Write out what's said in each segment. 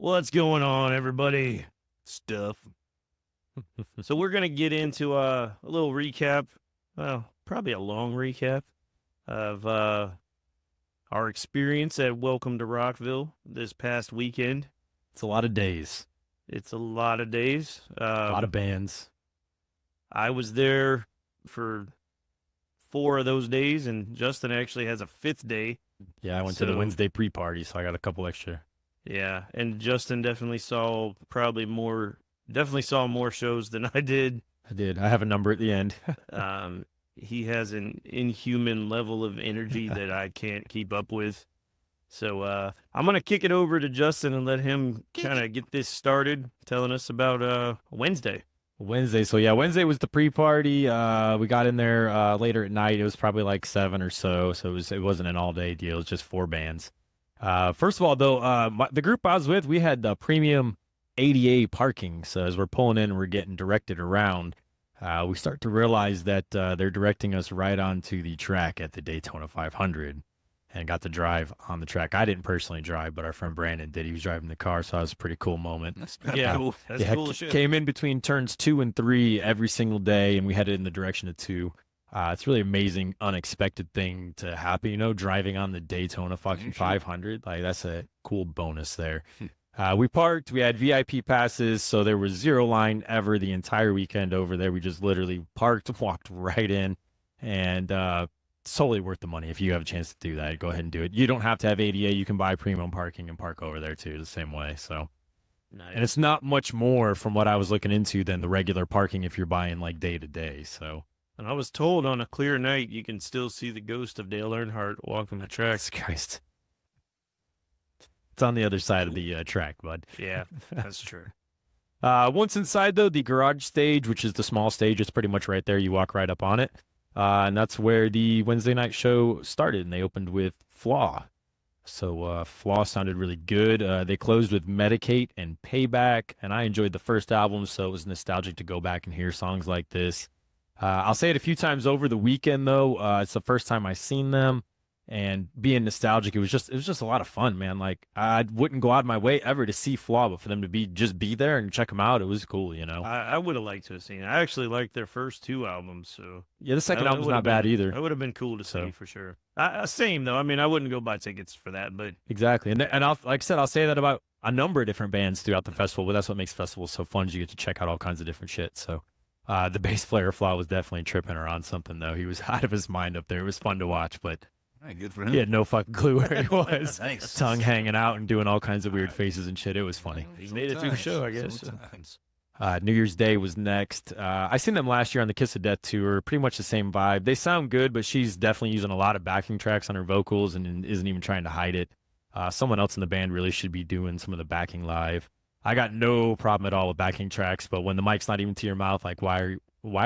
What's going on, everybody? Stuff. So we're gonna get into a little recap. Well, probably a long recap of our experience at Welcome to Rockville this past weekend. It's a lot of days, It's a lot of days. a lot of bands. I was there for 4 of those days, and Justin actually has a 5th day. Yeah, I went to the Wednesday pre-party, so I got a couple extra. Yeah, and Justin definitely saw more shows than I did. I did. I have a number at the end. He has an inhuman level of energy that I can't keep up with. So I'm going to kick it over to Justin and let him kind of get this started, telling us about Wednesday. So yeah, Wednesday was the pre-party. We got in there later at night. It was probably like 7 or so, it wasn't an all-day deal. It was just 4 bands. First of all, though, the group I was with, we had the premium ADA parking. So as we're pulling in and we're getting directed around, we start to realize that they're directing us right onto the track at the Daytona 500 and got to drive on the track. I didn't personally drive, but our friend Brandon did. He was driving the car, so that was a pretty cool moment. That's cool. That's cool as shit. Came in between turns 2 and 3 every single day, and we headed in the direction of 2. It's really amazing, unexpected thing to happen, driving on the Daytona fucking 500. Like, that's a cool bonus there. We parked, we had VIP passes, so there was 0 line ever the entire weekend over there. We just literally parked, walked right in, and it's totally worth the money. If you have a chance to do that, go ahead and do it. You don't have to have ADA. You can buy premium parking and park over there too, the same way. So, Nice. And it's not much more from what I was looking into than the regular parking if you're buying like day to day. So, And I was told on a clear night you can still see the ghost of Dale Earnhardt walking the track. Jesus Christ. It's on the other side of the track, bud. Yeah, that's true. Once inside, though, the garage stage, which is the small stage, it's pretty much right there. You walk right up on it. And that's where the Wednesday night show started, and they opened with Flaw. So Flaw sounded really good. They closed with Medicate and Payback, and I enjoyed the first album, so it was nostalgic to go back and hear songs like this. I'll say it a few times over the weekend, though. It's the first time I've seen them, and being nostalgic, it was just a lot of fun, man. Like, I wouldn't go out of my way ever to see Flaw, but for them to just be there and check them out, it was cool, I would have liked to have seen it. I actually liked their first 2 albums, so Yeah, the second album's not bad either. That would have been cool to see for sure. Same though. I mean, I wouldn't go buy tickets for that, but Exactly, and like I said, I'll say that about a number of different bands throughout the festival. But that's what makes festivals so fun. Is you get to check out all kinds of different shit. So, the bass player Flaw was definitely tripping or on something though. He was out of his mind up there. It was fun to watch, but. Good for him. He had no fucking clue where he was. Nice. Tongue hanging out and doing all kinds of weird faces and shit. It was funny. he made it through the show, I guess. Sometimes. New Year's Day was next. I seen them last year on the Kiss of Death tour. Pretty much the same vibe. They sound good, but she's definitely using a lot of backing tracks on her vocals and isn't even trying to hide it. Someone else in the band really should be doing some of the backing live. I got no problem at all with backing tracks, but when the mic's not even to your mouth, like why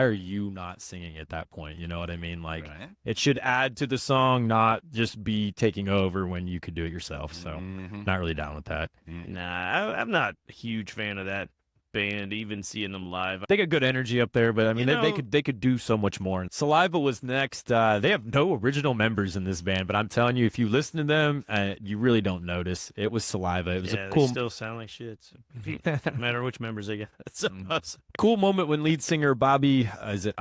are you not singing at that point? You know what I mean? Like, Right. It should add to the song, not just be taking over when you could do it yourself. So, not really down with that. Nah, I'm not a huge fan of that band, even seeing them live. They got good energy up there, but I mean, they could do so much more. Saliva was next. They have no original members in this band, but I'm telling you, if you listen to them, you really don't notice. It was Saliva. It was a cool. They still sound like shit. So no matter which members they get, it's awesome. Cool moment when lead singer Bobby, is it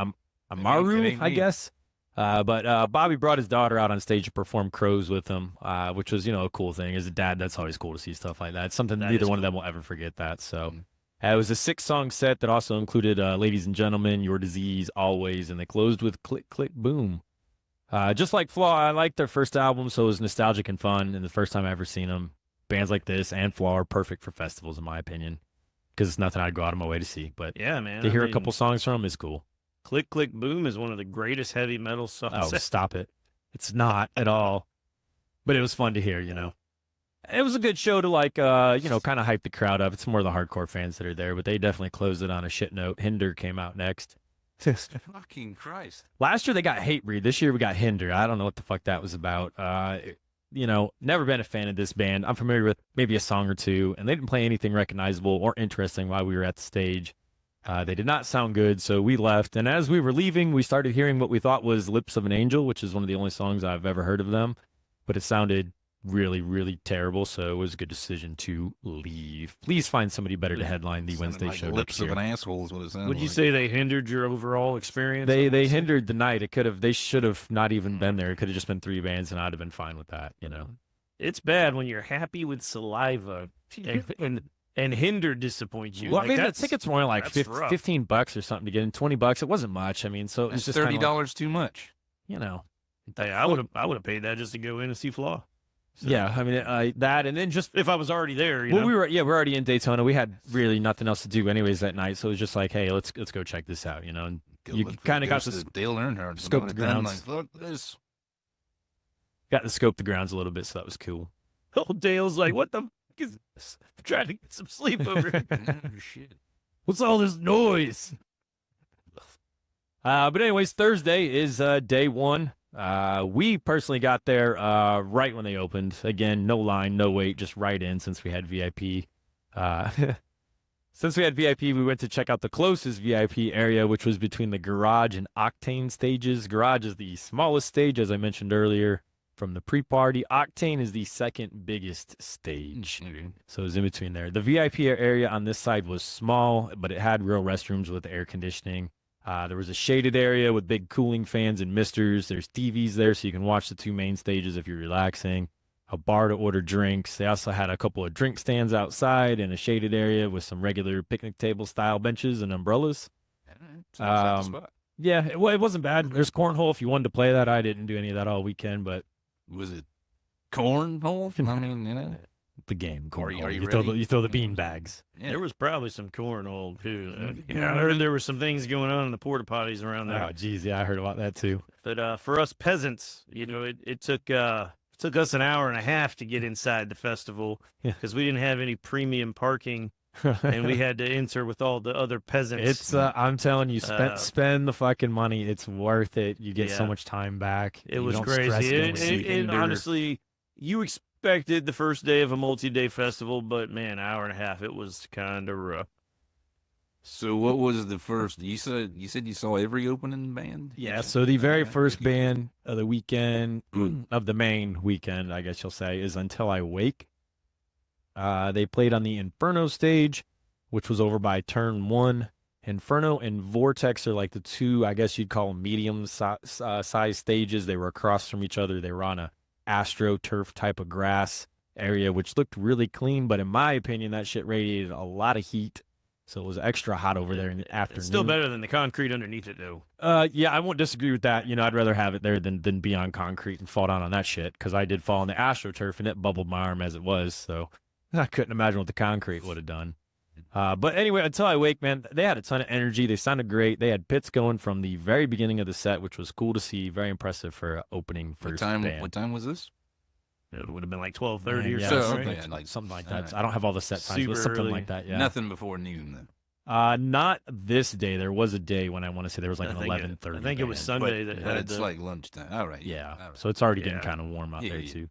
Amaru, I guess. But Bobby brought his daughter out on stage to perform Crows with him, which was, a cool thing. As a dad, that's always cool to see stuff like that. It's something neither one of them will ever forget that. So it was a 6-song set that also included Ladies and Gentlemen, Your Disease, Always, and they closed with Click, Click, Boom. Just like Flaw, I liked their first album, so it was nostalgic and fun. And the first time I ever seen them, bands like this and Flaw are perfect for festivals, in my opinion, because it's nothing I'd go out of my way to see. But yeah, man, to hear a couple songs from them is cool. Click, Click, Boom is one of the greatest heavy metal songs. Oh, stop it. It's not at all. But it was fun to hear, It was a good show to, kind of hype the crowd up. It's more the hardcore fans that are there, but they definitely closed it on a shit note. Hinder came out next. Fucking Christ. Last year they got Hatebreed. This year we got Hinder. I don't know what the fuck that was about. Never been a fan of this band. I'm familiar with maybe a song or two, and they didn't play anything recognizable or interesting while we were at the stage. They did not sound good, so we left. And as we were leaving, we started hearing what we thought was Lips of an Angel, which is one of the only songs I've ever heard of them. But it sounded really, really terrible. So it was a good decision to leave. Please find somebody better to headline the Sounded Wednesday like show lips next of year. an asshole is what it sounded Would you like. say they hindered your overall experience? They hindered the night. They should have not even been there. It could have just been 3 bands, and I'd have been fine with that. It's bad when you're happy with saliva and hinder disappoints you. Well, Like, I mean, the that's- tickets were only like that's rough. $15 or something to get in. $20. It wasn't much. I mean, so it was That's just kinda $30 too much. like, Hey, I would have paid that just to go in and see Flaw. So, yeah. I mean, that, and then just if I was already there, you well, know. we're already in Daytona. We had really nothing else to do anyways that night, so it was just like, hey, let's go check this out. And Go you look for kind of got ghosts to of Dale Earnhardt. scope About the it then, grounds. Like, look, this. scope the grounds a little bit, so that was cool. Old Dale's like, what the fuck is this? I'm trying to get some sleep over here. Oh, shit. What's all this noise? But anyways, Thursday is day one. We personally got there right when they opened. Again, no line, no wait, just right in since we had VIP. Since we had VIP, we went to check out the closest VIP area, which was between the Garage and Octane stages. Garage is the smallest stage, as I mentioned earlier, from the pre-party. Octane is the second biggest stage. Okay. So it was in between there. The VIP area on this side was small, but it had real restrooms with air conditioning. There was a shaded area with big cooling fans and misters. There's TVs there so you can watch the 2 main stages if you're relaxing. A bar to order drinks. They also had a couple of drink stands outside and a shaded area with some regular picnic table style benches and umbrellas. Sounds like the spot. Yeah, it wasn't bad. There's cornhole if you wanted to play that. I didn't do any of that all weekend, but Was it cornhole? I mean, the game. Are you Cornhole. ready? You throw the bean bags. Yeah. There was probably some cornhole too. Yeah, I heard there were some things going on in the porta potties around there. Oh, geez, yeah, I heard about that too. But for us peasants, it took us an hour and a half to get inside the festival Yeah. because we didn't have any premium parking, and we had to enter with all the other peasants. It's I'm telling you, spend the fucking money. It's worth it. You get so Yeah. much time back. It You was don't stress crazy. going And, to see and, it. and honestly, you expected the first day of a multi-day festival, but man, hour and a half, it was kind of rough. So what was the first? You said you saw every opening band. Yeah, so the very Okay. first band of the weekend, of the main weekend, I guess you'll say, is Until I Wake. They played on the Inferno stage, which was over by Turn 1. Inferno and Vortex are like the 2, I guess you'd call them medium size stages. They were across from each other. They were on a AstroTurf type of grass area, which looked really clean, but in my opinion, that shit radiated a lot of heat. So it was extra hot over there in the afternoon. It's still better than the concrete underneath it, though. Yeah, I won't disagree with that. I'd rather have it there than be on concrete and fall down on that shit, because I did fall on the AstroTurf and it bubbled my arm as it was, so I couldn't imagine what the concrete would have done. But anyway, Until I Wake, man, they had a ton of energy. They sounded great. They had pits going from the very beginning of the set, which was cool to see. Very impressive for opening first band. What time was this? It would have been like 12:30 or Yeah, So, something. okay. right? like, something like all that. right. I don't have all the set times, but Super something early. like that. Yeah. Nothing before noon then. Not this day. There was a day when I want to say there was like I an think 11:30. I think it was band. Sunday But that had it's the, like lunchtime. All right. Yeah. All right. So it's already getting Yeah. kind of warm out Yeah, there yeah. too.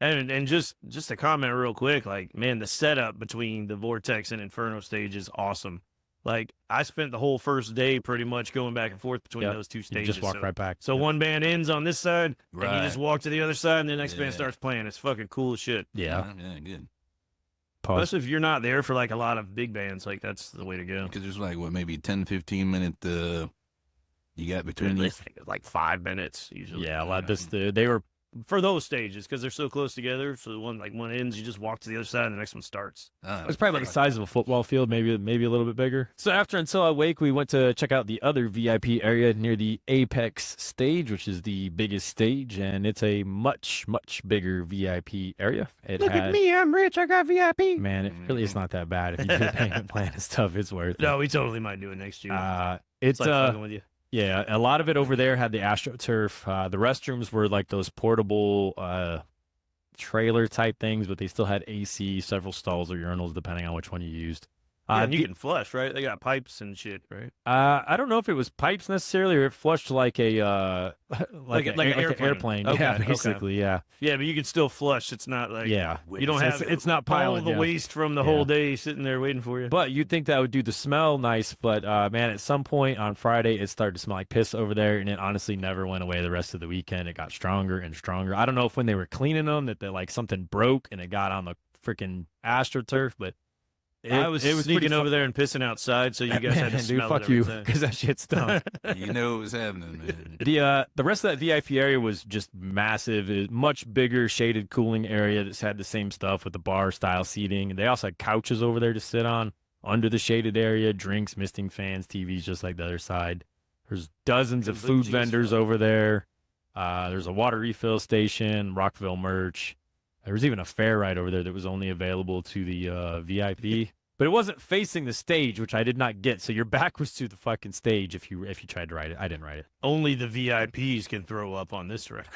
and just to comment real quick, like, man, the setup between the Vortex and Inferno stage is awesome. Like, I spent the whole first day pretty much going back and forth between Yep. those two You stages. just walk so, right back. so Yep. one band ends on this side, and you just walk to the other side, and the next band Yeah. starts playing. It's fucking cool as shit. Yeah. Yeah, good. Pause. Especially if you're not there for like a lot of big bands, like that's the way to go. Because there's like what, maybe 10, 15 minute you got between I you. think it's like 5 minutes usually. Yeah, a lot. They were For those stages, because they're so close together. So one ends, you just walk to the other side, and the next one starts. Ah, It's probably about the size of a football field, maybe a little bit bigger. So after Until I Wake, we went to check out the other VIP area near the Apex stage, which is the biggest stage, and it's a much, much bigger VIP area. Look at me, I'm rich, I got VIP. Man, it really is not that bad. If you do the payment plan and stuff, it's worth it. No, we totally might do it next year. It's like fucking with you. yeah, a lot of it over there had the AstroTurf. The restrooms were like those portable trailer type things, but they still had AC, several stalls or urinals, depending on which one you used. Yeah, and you the- can flush, right? They got pipes and shit, right? I don't know if it was pipes necessarily or it flushed like a Like an airplane. airplane. Okay, Yeah, okay. basically, yeah. Yeah, but you can still flush. It's not like Yeah. you don't have it's not all piling the yeah. waste from the Yeah. whole day sitting there waiting for you. But you'd think that would do the smell nice, but man, at some point on Friday it started to smell like piss over there, and it honestly never went away the rest of the weekend. It got stronger and stronger. I don't know if when they were cleaning them that they, like something broke and it got on the freaking AstroTurf, but I was pretty sneaking over there and pissing outside, so you guys had to Man, smell dude, fuck it every you, time. because that shit stunk. You know what was happening, man. The rest of that VIP area was just massive. It was much bigger, shaded cooling area that's had the same stuff with the bar style seating. And they also had couches over there to sit on under the shaded area, drinks, misting fans, TVs, just like the other side. There's dozens of food Bougie as vendors fuck. over there. There's a water refill station, Rockville merch. There was even a fair ride over there that was only available to the VIP. But it wasn't facing the stage, which I did not get. So your back was to the fucking stage if you tried to ride it. I didn't ride it. Only the VIPs can throw up on this ride.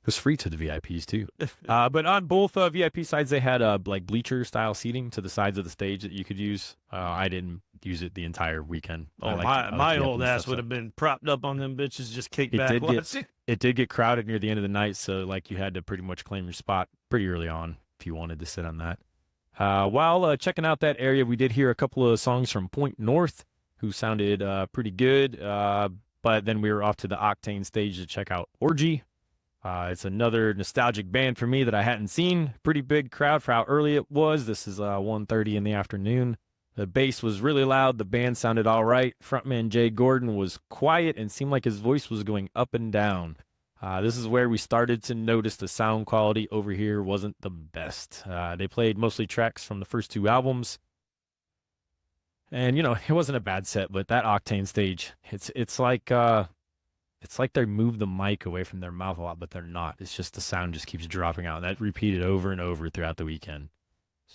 It was free to the VIPs too. But on both VIP sides, they had like bleacher style seating to the sides of the stage that you could use. I didn't use it the entire weekend. I My liked old the ass stuff, would so- have been propped up on them bitches, just kicked It back. did get- watching. It did get crowded near the end of the night, so like you had to pretty much claim your spot pretty early on if you wanted to sit on that. While checking out that area, we did hear a couple of songs from Point North, who sounded pretty good. But then we were off to the Octane stage to check out Orgy. It's another nostalgic band for me that I hadn't seen. Pretty big crowd for how early it was. This is 1:30 in the afternoon. The bass was really loud. The band sounded all right. Frontman Jay Gordon was quiet and seemed like his voice was going up and down. This is where we started to notice the sound quality over here wasn't the best. They played mostly tracks from the first two albums. And, you know, it wasn't a bad set, but that Octane stage, it's like they moved the mic away from their mouth a lot, but they're not. It's just the sound just keeps dropping out. And that repeated over and over throughout the weekend.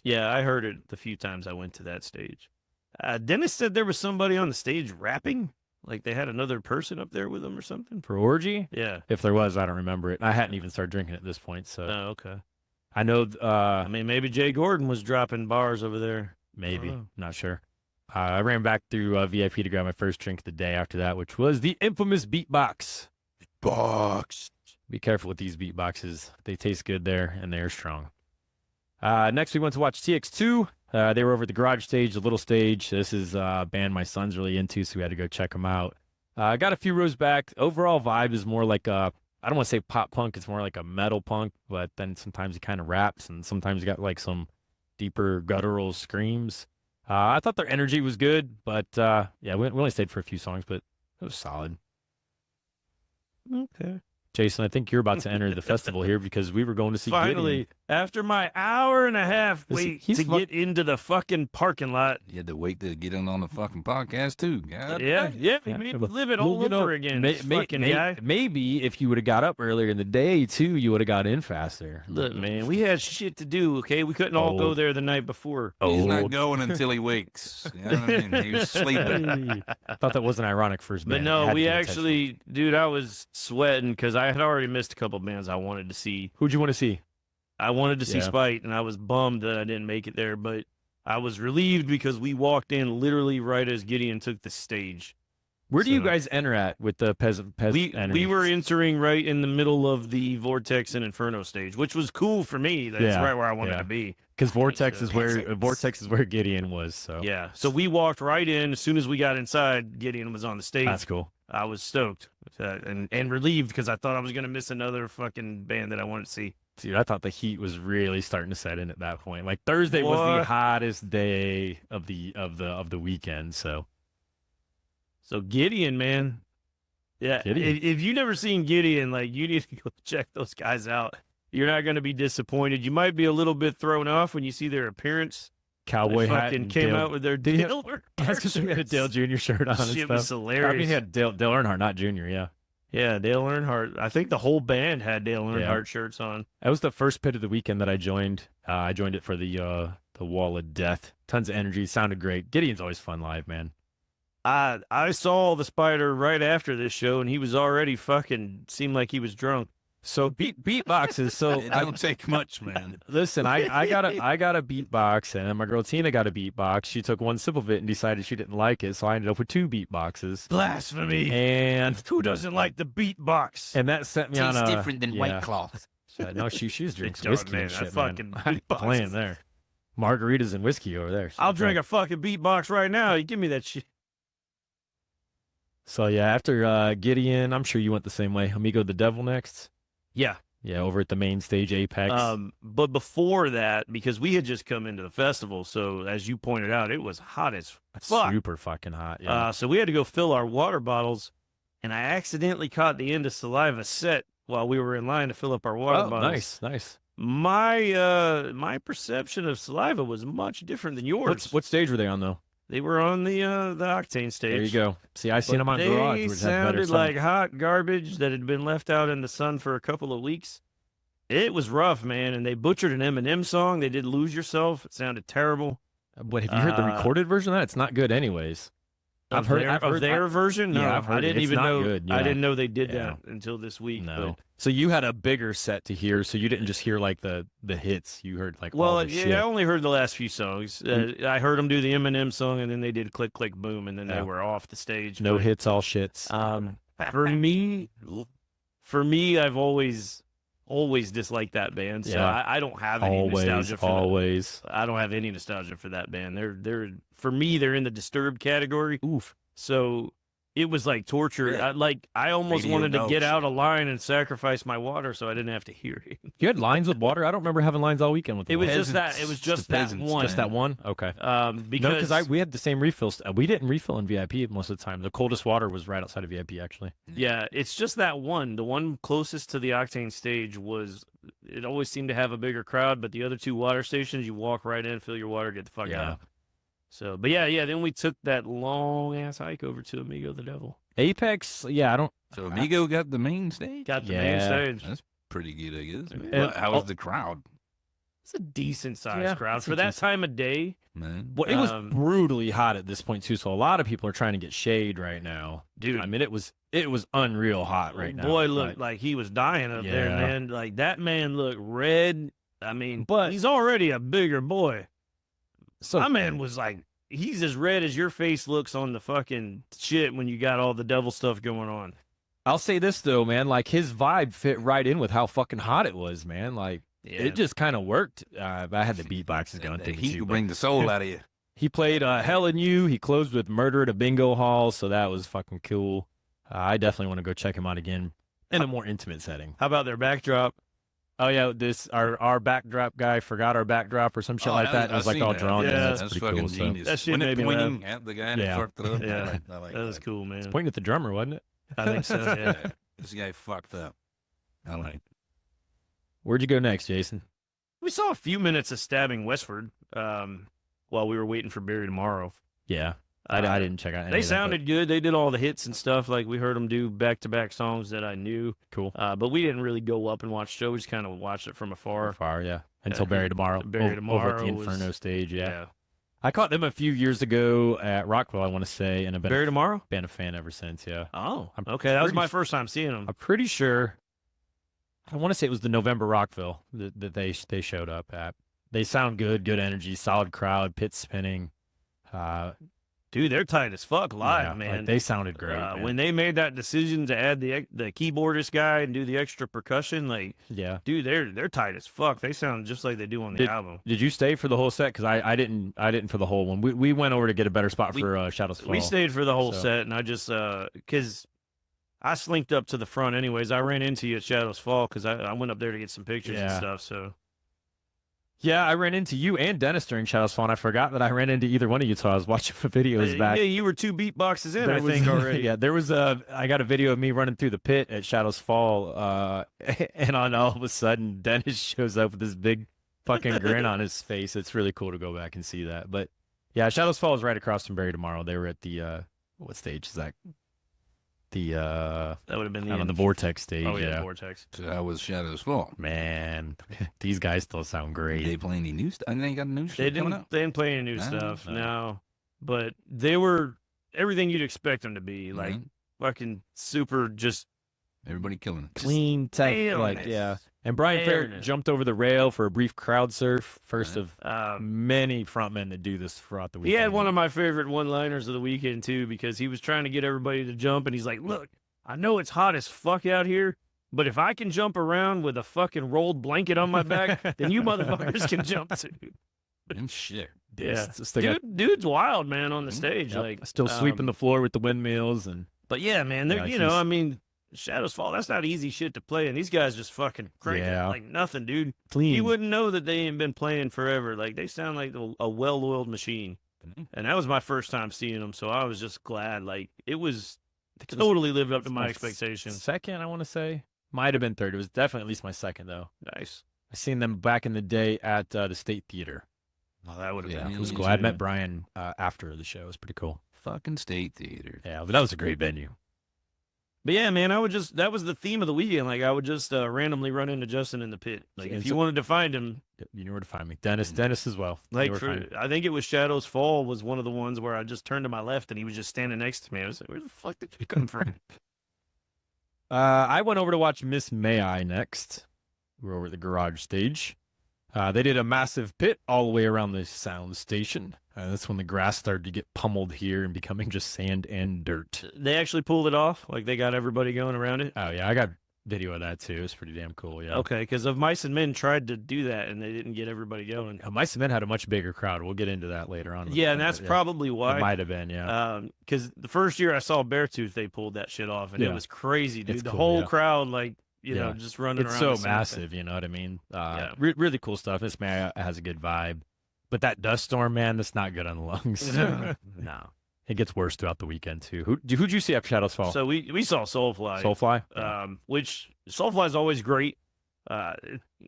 Yeah, I heard it the few times I went to that stage. Dennis said there was somebody on the stage rapping. Like they had another person up there with them or something. For Orgy, Yeah. if there was, I don't remember it. I hadn't even started drinking at this point, so Oh, okay. I know. I mean, maybe Jay Gordon was dropping bars over there. Maybe. know. Not sure. I ran back through VIP to grab my first drink the day after that, which was the infamous beatbox. Box. Be careful with these beatboxes. They taste good there, and they're strong. Next, we went to watch TX2. They were over at the garage stage, the little stage. This is a band my son's really into, so we had to go check them out. I got a few rows back. Overall vibe is more like I don't want to say pop punk. It's more like a metal punk, but then sometimes it kind of raps, and sometimes you got like some deeper guttural screams. I thought their energy was good, but yeah, we only stayed for a few songs, but it was solid. Okay. Jason, I think you're about to enter the festival here because we were going to see Finally, Gideon. after my hour and a half wait he's to fu- get into the fucking parking lot. You had to wait to get in on the fucking podcast too. God. Yeah, Yeah, we made but- live it all Well, you know, over again. this fucking guy. Maybe if you would have got up earlier in the day too, you would have got in faster. Look, man, we had shit to do. Okay, we couldn't all go Oh. there the night before. He's not Old. going until he wakes. You know what I mean? He was sleeping. I thought that wasn't ironic for his But band. It no, had to we be actually, dude, I was sweating because I had already missed a couple bands I wanted to see. intentional. Who'd you want to see? I wanted to see Yeah. Spite, and I was bummed that I didn't make it there, but I was relieved because we walked in literally right as Gideon took the stage. Where do you So- guys enter at with the Pez We were entering right in the middle of the Vortex and Inferno stage, which was cool for me. That's Yeah, right where I wanted yeah. to be. because Vortex So- is where Gideon was. So Yeah. So we walked right in. As soon as we got inside, Gideon was on the stage. that's cool. I was stoked and relieved because I thought I was going to miss another fucking band that I wanted to see. Dude, I thought the heat was really starting to set in at that point. Like Thursday was the What? hottest day of the weekend. So So Gideon, man. Yeah. Gideon. If you've never seen Gideon, like you need to go check those guys out. You're not going to be disappointed. You might be a little bit thrown off when you see their appearance. cowboy They hat fucking and came Dale, out with their Did he have- Dale That's because we had a Dale Jr. shirt on and Shit stuff. was hilarious. I mean, he had Dale Earnhardt, not Jr. Yeah, Yeah, Dale Earnhardt. I think the whole band had Dale Earnhardt shirts on. that was the first pit of the weekend that I joined. I joined it for the Wall of Death. Tons of energy, sounded great. Gideon's always fun live, man. I saw the Spider right after this show, and he was already fucking seemed like he was drunk. So beatboxes. So It don't take much, man. listen, I got a beatbox, and my girl Tina got a beatbox. She took one sip of it and decided she didn't like it, so I ended up with 2 beatboxes. Blasphemy. And Who doesn't like the beatbox? and that sent me on a different than White Claw. No, she's drinking don't, whiskey man. and That shit, fucking man. I ain't beatbox playing is- there. Margaritas and whiskey over there. I'll drink a fucking beatbox right now. You give me that shit. So yeah, after Gideon, I'm sure you went the same way. Amigo the Devil next. Yeah. Yeah, over at the main stage, Apex. But before that, because we had just come into the festival, so as you pointed out, it was hot as fuck. Super fucking hot. Yeah. So we had to go fill our water bottles, and I accidentally caught the end of Saliva set while we were in line to fill up our water bottles. nice. My perception of Saliva was much different than yours. What stage were they on though? They were on the Octane stage. There you go. See, I seen But them on they Garage, which had better sounded sound. like hot garbage that had been left out in the sun for a couple of weeks. It was rough, man, and they butchered an Eminem song. They did "Lose Yourself." It sounded terrible. What have you heard the recorded version of that? It's not good, anyways. I've heard their version. No, yeah, I've heard I didn't it's even not know. good, I yeah. didn't know they did Yeah. that until this week. No. So you had a bigger set to hear, so you didn't just hear like the hits. You heard like all the shit. I only heard the last few songs. I heard them do the Eminem song, and then they did "Click Click Boom," and then they Yeah. were off the stage. No But, hits, all shits. for me, I've always disliked that band. So Yeah. I don't have any nostalgia for that. always. I don't have any nostalgia for that band. They're for me, they're in the Disturbed category. Oof. So it was like torture. Yeah. I almost Radio wanted to get notes. out of line and sacrifice my water so I didn't have to hear it. You had lines with water. I don't remember having lines all weekend with. It was water. just that. It was just the that peasants, one. Just that one. Okay. Because No, because we had the same refills. We didn't refill in VIP most of the time. The coldest water was right outside of VIP, actually. yeah, it's just that one. The one closest to the Octane stage was. It always seemed to have a bigger crowd, but the other 2 water stations, you walk right in, fill your water, get the fuck Yeah. out. So, but yeah. Then we took that long ass hike over to Amigo the Devil. Apex, yeah, I don't. So Amigo got the main stage? Got the Yeah. main stage. That's pretty good, I guess. And- How was the crowd, It's a decent sized Yeah, crowd it's for a that decent- time of day. man? Well, it was Um, brutally hot at this point too, so a lot of people are trying to get shade right now. Dude, I mean, it was unreal hot right now. boy looked like he was dying up there, Yeah. man. Like that man looked red. I mean, But- he's already a bigger boy. so. My man was like, he's as red as your face looks on the fucking shit when you got all the devil stuff going on. I'll say this though, man. Like his vibe fit right in with how fucking hot it was, man. Like Yeah. it just kind of worked. I had the beatboxes going. The thing heat too, will but bring the soul out of you. he played Hell in You. He closed with Murder at a Bingo Hall, so that was fucking cool. I definitely want to go check him out again in a more intimate setting. How about their backdrop? Oh yeah, this our backdrop guy forgot our backdrop or some shit like that. It was like all drawn in. Yeah. That's pretty fucking cool. So. genius. That shit Wasn't made it me pointing at the guy and Yeah. fucked it up? Yeah. I like That was cool, man. Pointing at the drummer, wasn't it? I think so. Yeah. Yeah. This guy fucked up. I like it. Where'd you go next, Jason? We saw a few minutes of stabbing westward while we were waiting for Barry Tomorrow. Yeah, I didn't check out. Any They of that, but sounded good. They did all the hits and stuff. Like we heard them do back-to-back songs that I knew. cool. But we didn't really go up and watch the show. We just kind of watched it from afar. Far, yeah. Until Barry Tomorrow. Barry over at Tomorrow the was- Inferno stage. Yeah. I caught them a few years ago at Rockville, I want to say, and I've Barry Tomorrow? been a fan ever since. Yeah. Oh, I'm okay. That was pretty my s- first time seeing them. I'm pretty sure. I want to say it was the November Rockville that they showed up at. They sound good, good energy, solid crowd, pit spinning. Dude, they're tight as fuck live, yeah, like, man. they sounded great. man. When they made that decision to add the keyboardist guy and do the extra percussion, like, yeah. dude, they're tight as fuck. They sound just like they do on the album. Did you stay for the whole set? Because I didn't for the whole one. We went over to get a better spot for Shadows Fall. We stayed for the whole So- set, and I just because I slinked up to the front anyways. I ran into you at Shadows Fall because I went up there to get some pictures and Yeah. stuff. So Yeah, I ran into you and Dennis during Shadows Fall, and I forgot that I ran into either one of you. So I was watching the videos back. yeah, you were 2 beatboxes in, There I was- think already. Yeah, there was I got a video of me running through the pit at Shadows Fall, and on all of a sudden Dennis shows up with this big fucking grin on his face. It's really cool to go back and see that. But yeah, Shadows Fall is right across from Barry Tomorrow. They were at the what stage is that? The That would have been on the Vortex stage. Oh yeah, yeah. Vortex. So how was Shadows Fall? Man, these guys still sound Did great. they play any new stuff? I think they got new They shit coming didn't. up. They didn't play any new No, stuff. no. No, but they were everything you'd expect them to be. Like Mhm. fucking super, just Everybody killing it. Clean, tight, Fairness. yeah. And Brian Fair Fairness. jumped over the rail for a brief crowd surf. First Right. of many frontmen that do this throughout the He weekend. had one of my favorite one-liners of the weekend, too, because he was trying to get everybody to jump, and he's like, look, I know it's hot as fuck out here, but if I can jump around with a fucking rolled blanket on my back, then you motherfuckers can jump, too. And shit. Yeah. Just like Dude's wild, man, on the stage. yep, Like still sweeping the floor with the windmills and But yeah, man, they're, Yeah, you know, he's- I mean, Shadows Fall, that's not easy shit to play, and these guys just fucking crank it Yeah. like nothing, dude. clean. You wouldn't know that they ain't been playing forever. Like, they sound like a well-oiled machine. Mhm. And that was my first time seeing them, so I was just glad. Like, it was it was- totally lived up to it's my my expectations. Second, I want to say. Might have been third. It was definitely at least my second, though. Nice. I seen them back in the day at the State Theater. Oh, that would have Yeah, been It was me cool. I too. met Brian after the show. It was pretty cool. Fucking State Theater. Yeah, but that was a great venue. But yeah, man, that was the theme of the weekend. Like, I would just randomly run into Justin in the pit. Like, And if you so- wanted to find him, You know where to find me. Dennis as well. You know like, where to find me. I think it was Shadows Fall was one of the ones where I just turned to my left and he was just standing next to me. I was like, where the fuck did you come from? I went over to watch Miss May I next. We were over at the garage stage. They did a massive pit all the way around the sound station. That's when the grass started to get pummeled here and becoming just sand and dirt. They actually pulled it off. Like, they got everybody going around it. Oh, yeah, I got video of that too. It's pretty damn cool, yeah. Okay, because of Mice and Men tried to do that and they didn't get everybody going. Mice and Men had a much bigger crowd. We'll get into that later on. Yeah, and that's probably It why. might have been, yeah. Because the first year I saw Beartooth, they pulled that shit off, and it Yeah. was crazy, dude. It's The cool, whole yeah. crowd, like, you know, Yeah. just running It's around. so the center. massive, you know what I mean? Yeah. Really cool stuff. Miss May has a good vibe. But that dust storm, man, that's not good on the lungs. No. It gets worse throughout the weekend, too. Who'd you see after Shadows Fall? So we saw Soulfly. Soulfly? Which Soulfly is always great.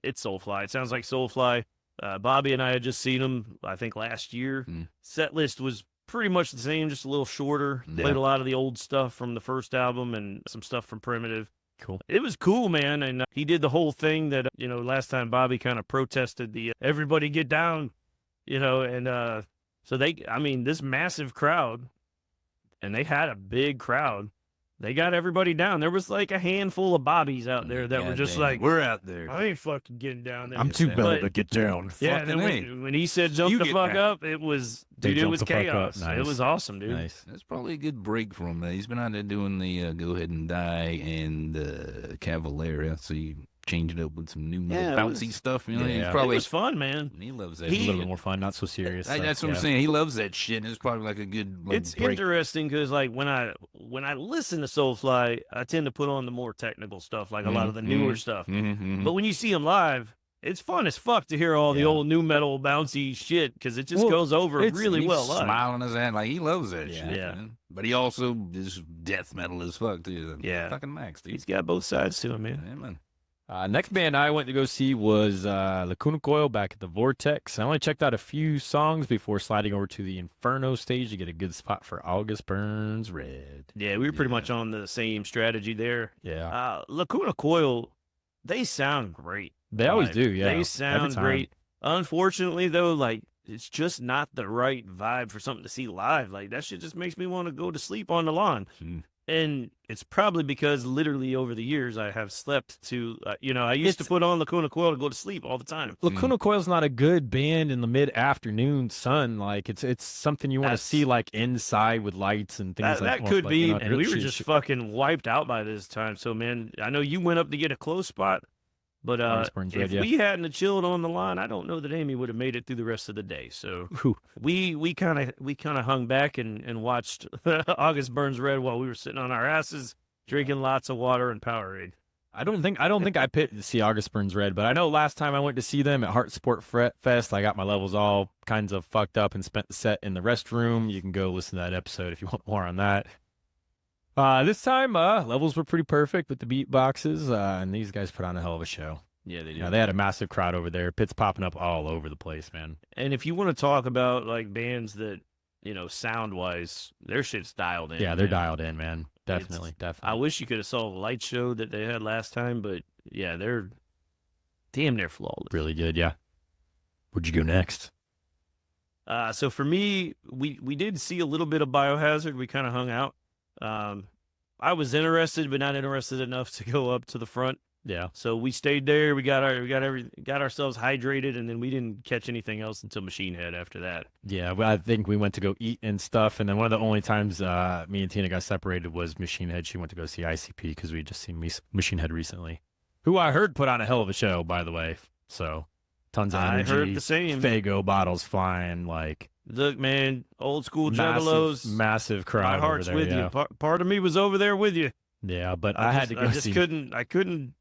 It's Soulfly. It sounds like Soulfly. Bobby and I had just seen him, I think, last year. Mm. Set list was pretty much the same, just a little shorter. Yeah. Played a lot of the old stuff from the first album and some stuff from Primitive. Cool. It was cool, man. And he did the whole thing that, you know, last time Bobby kind of protested the everybody get down, you know, and so this massive crowd, and they had a big crowd. They got everybody down. There was like a handful of Bobbies out there that were just Goddamn, like, we're out there. I ain't fucking getting down there. I'm too But- mellow to get down. Yeah, and then Fucking when he said jump You the get fuck down. up, it was, They dude, it jumped was the fuck up. chaos. Nice. It was awesome, dude. Nice. That's probably a good break for him. He's been out there doing the Go Ahead and Die and Cavalera, so you change it up with some new Yeah, it bouncy was- stuff. You know, Yeah. he's It probably was fun, man. he loves that. A He- little bit more fun, not so serious. That's what I'm saying. He loves that shit. And it's probably like a good like, It's break. interesting because like when I listen to Soulfly, I tend to put on the more technical stuff, like a lot of the newer stuff. Mm-hmm. But when you see him live, it's fun as fuck to hear all the Yeah. old new metal bouncy shit because it just Well, goes over it's- really he's well live. smiling his ass like he loves that Yeah. shit. Yeah. Man. But he also is death metal as fuck too. Yeah. Fucking Max, dude. He's got both sides to him, man. Yeah, man. Next band I went to go see was Lacuna Coil back at the Vortex. I only checked out a few songs before sliding over to the Inferno stage to get a good spot for August Burns Red. Yeah, we were pretty Yeah. much on the same strategy there. Yeah. Lacuna Coil, they sound great. They always live. do, yeah. They Every sound time. great. Unfortunately, though, like it's just not the right vibe for something to see live. Like that shit just makes me want to go to sleep on the lawn. Mm. And it's probably because literally over the years I have slept to, I used to It's- put on Lacuna Coil to go to sleep all the time. Lacuna Coil's not a good band in the mid-afternoon sun. Like it's something you want to That's- see like inside with lights and things That like could like, be, you know, and we were should- just should- fucking wiped out by this time. So, man, I know you went up to get a close spot, but August Burns if Red, yeah. we hadn't have chilled on the line, I don't know that Amy would have made it through the rest of the day. So Whew. we kind of hung back and watched August Burns Red while we were sitting on our asses drinking lots of water and Powerade. I don't think I picked to see August Burns Red, but I know last time I went to see them at Heart Sport Fest, I got my levels all kinds of fucked up and spent the set in the restroom. You can go listen to that episode if you want more on that. This time, levels were pretty perfect with the beatboxes, and these guys put on a hell of a show. Yeah, they do. Yeah, they had a massive crowd over there. Pits popping up all over the place, man. And if you want to talk about like bands that sound wise, their shit's dialed in. Yeah, they're man. dialed in, man. Definitely, I definitely. wish you could have saw the light show that they had last time, but yeah, they're damn near flawless. Really good, yeah. Where'd you go next? So for me, we did see a little bit of Biohazard. We kind of hung out. I was interested, but not interested enough to go up to the front. Yeah. So we stayed there. We got ourselves hydrated, and then we didn't catch anything else until Machine Head after that. Yeah, well, I think we went to go eat and stuff, and then one of the only times me and Tina got separated was Machine Head. She went to go see ICP because we had just seen Machine Head recently, who I heard put on a hell of a show, by the way. So, tons of energy. I heard the same. Fago bottles flying, like Look, man, old school massive, juggalos. massive crowd. My heart's over there, with yeah. you. Part of me was over there with you. Yeah, but I had to go I just see. I couldn't.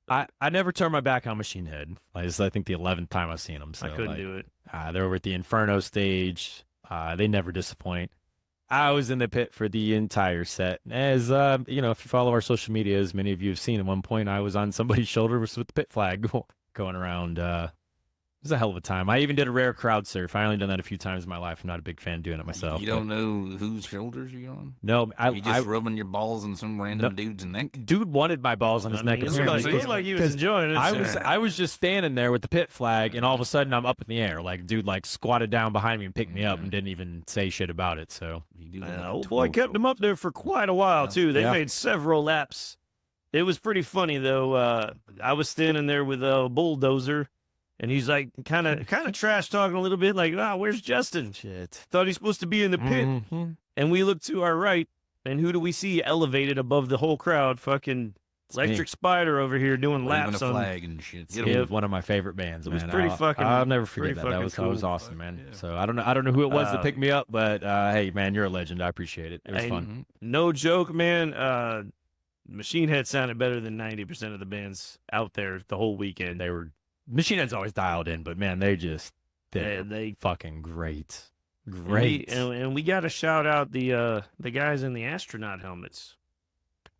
I never turned my back on Machine Head. Like, this is, I think, the 11th time I've seen them. So, I couldn't do it. They're over at the Inferno stage. They never disappoint. I was in the pit for the entire set. As if you follow our social media, as many of you have seen, at one point I was on somebody's shoulder with the pit flag going around. It was a hell of a time. I even did a rare crowd surf. I only done that a few times in my life. I'm not a big fan of doing it myself. You don't know whose shoulders you're on? No, You just rubbing your balls on some random dude's neck? Dude wanted my balls on his neck. It looked like he was enjoying it. I was just standing there with the pit flag, and all of a sudden I'm up in the air. Like, dude, squatted down behind me and picked me up and didn't even say shit about it. So, old boy kept him up there for quite a while too. They made several laps. It was pretty funny though. I was standing there with a bulldozer, and he's like kind of trash talking a little bit, like, where's Justin? shit. Thought he's supposed to be in the pit. Mhm. And we look to our right, and who do we see elevated above the whole crowd? Fucking Electric Spider over here doing Waving laps a on. flag and shit. It was one of my favorite bands. It was man. pretty fucking- I'll never forget pretty that. That was fucking awesome, cool. man. Yeah. So I don't know who it was that picked Uh, me up, but hey, man, you're a legend. I appreciate it. It was and- fun. No joke, man. Machine Head sounded better than 90% of the bands out there the whole weekend. They were Machine Head's always dialed in, but man, they're They fucking great. and Great. and we got to shout out the guys in the astronaut helmets.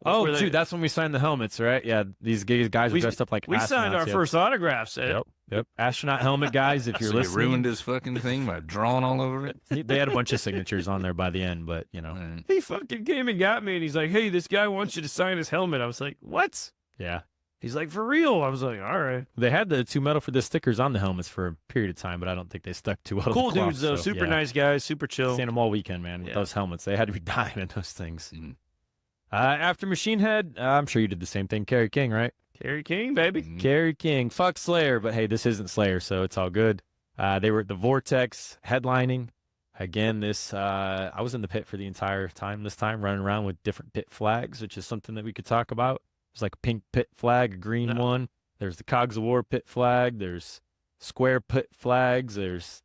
Oh, Were they- dude, that's when we signed the helmets, right? Yeah, these guys were We- dressed up like we signed astronauts, our yep. first autographs. Yep. Astronaut helmet guys, if you're So you listening. ruined his fucking thing by drawing all over it? They had a bunch of signatures on there by the end, but Right. He fucking came and got me, and he's like, "Hey, this guy wants you to sign his helmet." I was like, "What?" yeah. He's like, "For real?" I was like, "All right." They had the 2 metal for the stickers on the helmets for a period of time, but I don't think they stuck too well. to Cool the cloth, dudes though, so, super yeah. nice guys, super chill. Seen them all weekend, man, with Yeah. those helmets. They had to be dying in those things. Mhm. After Machine Head, I'm sure you did the same thing. Kerry King, right? Kerry King, baby. Mhm. Kerry King. Fuck Slayer, but hey, this isn't Slayer, so it's all good. They were at the Vortex headlining. Again, I was in the pit for the entire time this time, running around with different pit flags, which is something that we could talk about. There's like a pink pit flag, a green one. There's the Cogs of War pit flag. There's square pit flags. There's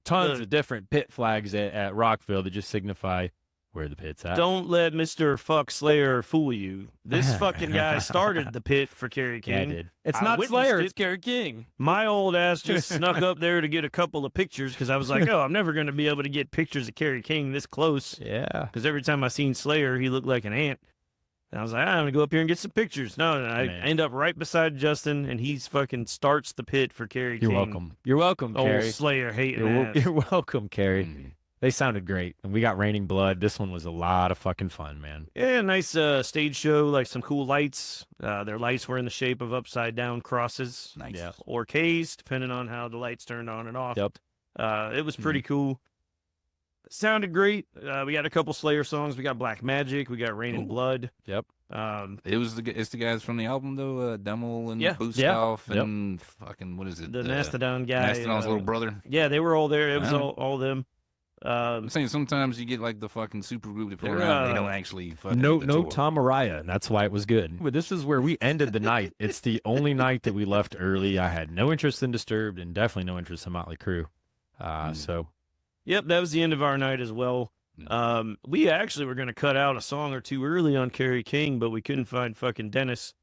tons of different pit flags at Rockville that just signify where the pit's at. Don't let Mr. Fuck Slayer fool you. This fucking guy started the pit for Kerry Yeah, I King. did. It's I not witnessed Slayer, it. it's Kerry King. My old ass just snuck up there to get a couple of pictures because I was like, "Oh, I'm never going to be able to get pictures of Kerry King this close." Yeah. Because every time I seen Slayer, he looked like an ant. And I was like, "I'm going to go up here and get some pictures." No, and I Man. end up right beside Justin, and he's fucking starts the pit for Kerry You're King. welcome. You're welcome, Old Kerry. Slayer hating You're, ass. you're welcome, Kerry. Mhm. They sounded great, and we got Raining Blood. This one was a lot of fucking fun, man. Yeah, nice stage show, like some cool lights. Their lights were in the shape of upside down crosses. Nice. Yeah. Or K's, depending on how the lights turned on and off. Yep. It was pretty cool. Sounded great. We got a couple Slayer songs. We got Black Magic. We got Rain and Cool. Blood. Yep. It's the guys from the album though, Demo and Yeah. Boostoff Yep. and fucking what is it? The Mastodon guy. Mastodon's little brother. Yeah, they were all there. It was Wow. all them. I'm saying sometimes you get like the fucking super group to play They're, around. They don't actually fucking No, hit the no tour. Tom Araya, and that's why it was good. But this is where we ended the night. It's the only night that we left early. I had no interest in Disturbed and definitely no interest in Motley Crue. So Yep, that was the end of our night as well. We actually were going to cut out a song or two early on Kerry King, but we couldn't find fucking Dennis,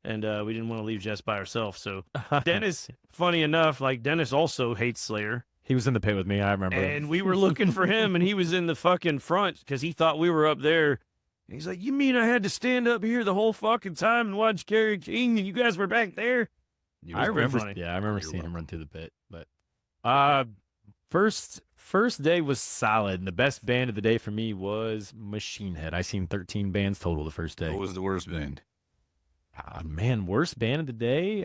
and we didn't want to leave Jess by herself. So Dennis, funny enough, like Dennis also hates Slayer. he was in the pit with me. I remember. And we were looking for him, and he was in the fucking front because he thought we were up there. And he's like, "You mean I had to stand up here the whole fucking time and watch Kerry King, and you guys were back there?" You I was remember. funny. Yeah, I remember You're seeing him welcome. run through the pit. But first day was solid, and the best band of the day for me was Machine Head. I seen 13 bands total the first day. What was the worst band? Man, worst band of the day.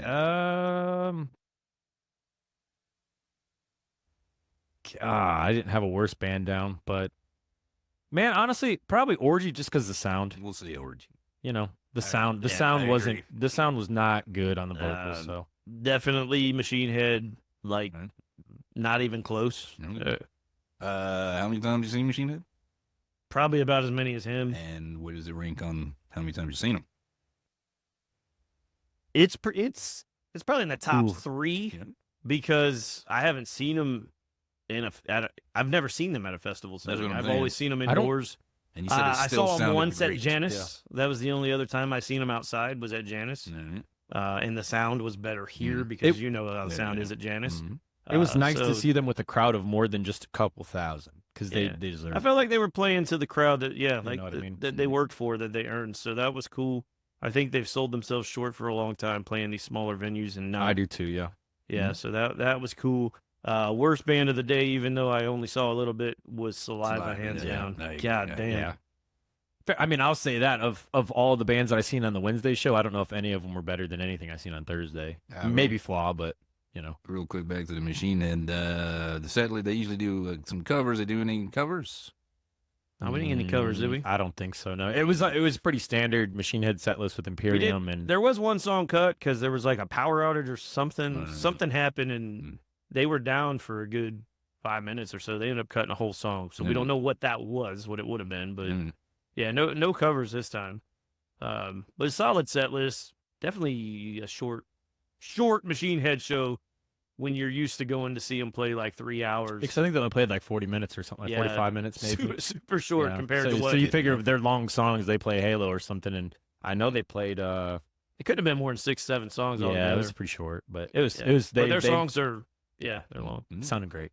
I didn't have a worst band down, but Man, honestly, probably Orgy just because the sound. We'll say Orgy. You know, the I- sound. The yeah, sound I wasn't. agree. The sound was not good on the vocals. Um, So Definitely Machine Head, like Right. not even close. Okay. How many times you seen Machine Head? Probably about as many as him. And where does it rank on how many times you've seen him? It's probably in the top Ooh. 3 Yeah. because I haven't seen them I've never seen them at a festival setting. what I'm I've saying. always seen them I don't- indoors. And you said it I still saw them sounded once great. at Janus. That was the only other time I seen them outside was at Janus. Mhm. And the sound was better here Mhm. because you know how the Yeah, sound yeah. is at Janus. Mhm. it was nice so to see them with a crowd of more than just a couple thousand because Yeah. they deserve. I felt like they were playing to the crowd that like know what I mean? that they worked for, that they earned. So that was cool. I think they've sold themselves short for a long time playing these smaller venues and not. I do too. Yeah. Yeah, so that was cool. Worst band of the day, even though I only saw a little bit, was Saliva, hands yeah. down. No, God yeah, damn. Yeah. I mean, I'll say that of all the bands that I seen on the Wednesday show, I don't know if any of them were better than anything I seen on Thursday. Maybe Flaw, but you know. Real quick back to the Machine Head. The Sadly, they usually do some covers. They do any covers? We didn't get any covers, did we? I don't think so. No, it was pretty standard Machine Head set list with Imperium and There was one song cut because there was like a power outage or something. Something happened and Mm. they were down for a good 5 minutes or so. They ended up cutting a whole song, so we don't know what that was, what it would have been, but. Mm. Yeah, no covers this time. But a solid set list. Definitely a short Machine Head show when you're used to going to see them play like 3 hours. because I think they only played like 40 minutes or something, like Yeah. 45 minutes maybe. Super short Yeah. compared so, to what. So you figure they're long songs, they play Halo or something, and I know they played. It could have been more than 6, 7 songs Yeah, altogether. it was pretty short, but it was. Yeah. It was. But They their songs are, they're long. Mm. sounded great.